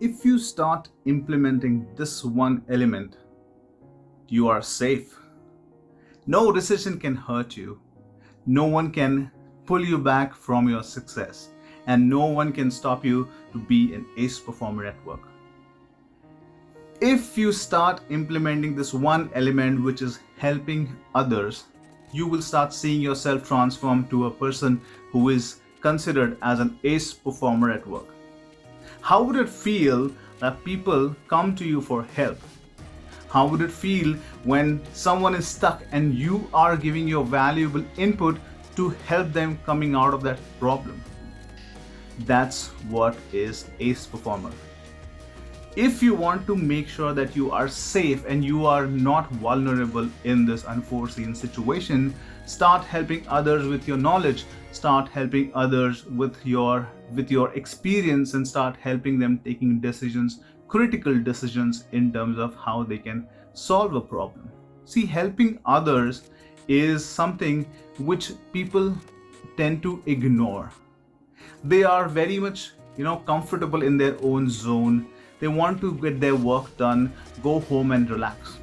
If you start implementing this one element, you are safe. No recession can hurt you. No one can pull you back from your success. And no one can stop you to be an ace performer at work. If you start implementing this one element, which is helping others, you will start seeing yourself transform to a person who is considered as an ace performer at work. How would it feel that people come to you for help? How would it feel when someone is stuck and you are giving your valuable input to help them coming out of that problem? That's what is ace performer. If you want to make sure that you are safe and you are not vulnerable in this unforeseen situation, start helping others with your knowledge, start helping others with your experience, and start helping them taking decisions, critical decisions in terms of how they can solve a problem. See, helping others is something which people tend to ignore. They are very much, comfortable in their own zone. They want to get their work done, go home and relax.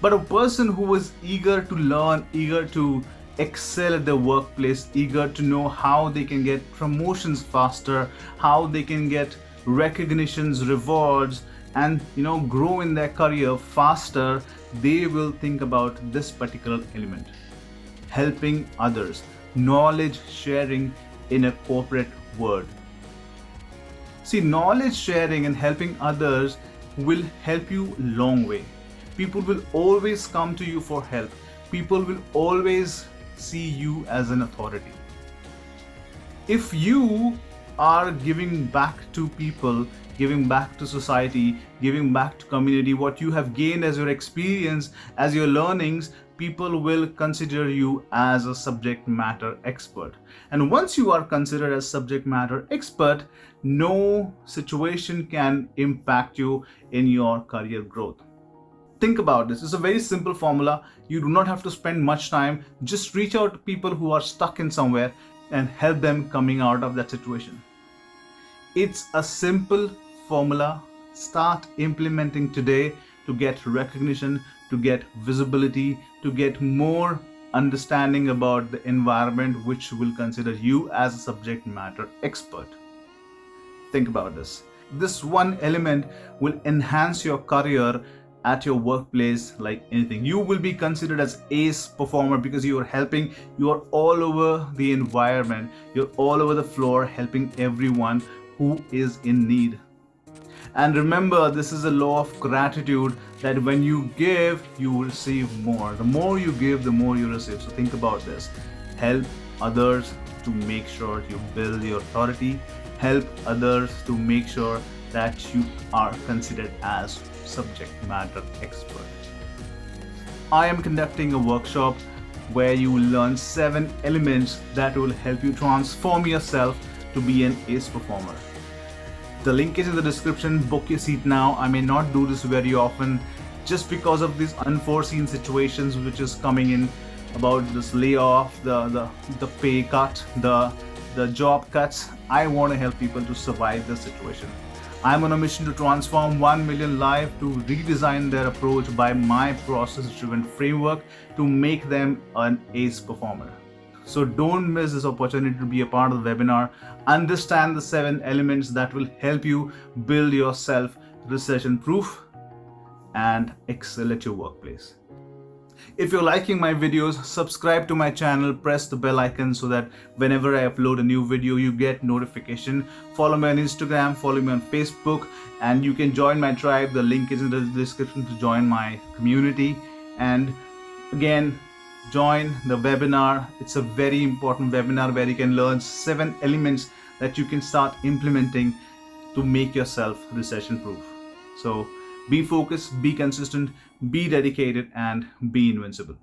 But a person who is eager to learn, eager to excel at their workplace, eager to know how they can get promotions faster, how they can get recognitions, rewards, and grow in their career faster, they will think about this particular element. Helping others, knowledge sharing in a corporate world. See, knowledge sharing and helping others will help you a long way. People will always come to you for help. People will always see you as an authority. If you are giving back to people, giving back to society, giving back to community, what you have gained as your experience, as your learnings, people will consider you as a subject matter expert. And once you are considered as subject matter expert, no situation can impact you in your career growth. Think about this. It's a very simple formula. You do not have to spend much time. Just reach out to people who are stuck in somewhere and help them coming out of that situation. It's a simple formula. Start implementing today to get recognition, to get visibility, to get more understanding about the environment which will consider you as a subject matter expert. Think about this. This one element will enhance your career at your workplace like anything. You will be considered as ace performer because you are helping, you are all over the environment, you're all over the floor helping everyone who is in need. And remember, this is a law of gratitude that when you give, you will receive more. The more you give, the more you receive. So think about this. Help others to make sure you build your authority. Help others to make sure that you are considered as subject matter expert. I am conducting a workshop where you will learn 7 elements that will help you transform yourself to be an ace performer. The link is in the description. Book your seat now. I may not do this very often just because of these unforeseen situations which is coming in about this layoff, the pay cut, the job cuts. I want to help people to survive this situation. I'm on a mission to transform 1 million lives, to redesign their approach by my process-driven framework to make them an ace performer. So don't miss this opportunity to be a part of the webinar. Understand the 7 elements that will help you build yourself recession-proof and excel at your workplace. If you're liking my videos, subscribe to my channel, press the bell icon so that whenever I upload a new video, you get notification. Follow me on Instagram, follow me on Facebook, and you can join my tribe. The link is in the description to join my community. And again, join the webinar. It's a very important webinar where you can learn 7 elements that you can start implementing to make yourself recession proof. So be focused, be consistent, be dedicated, and be invincible.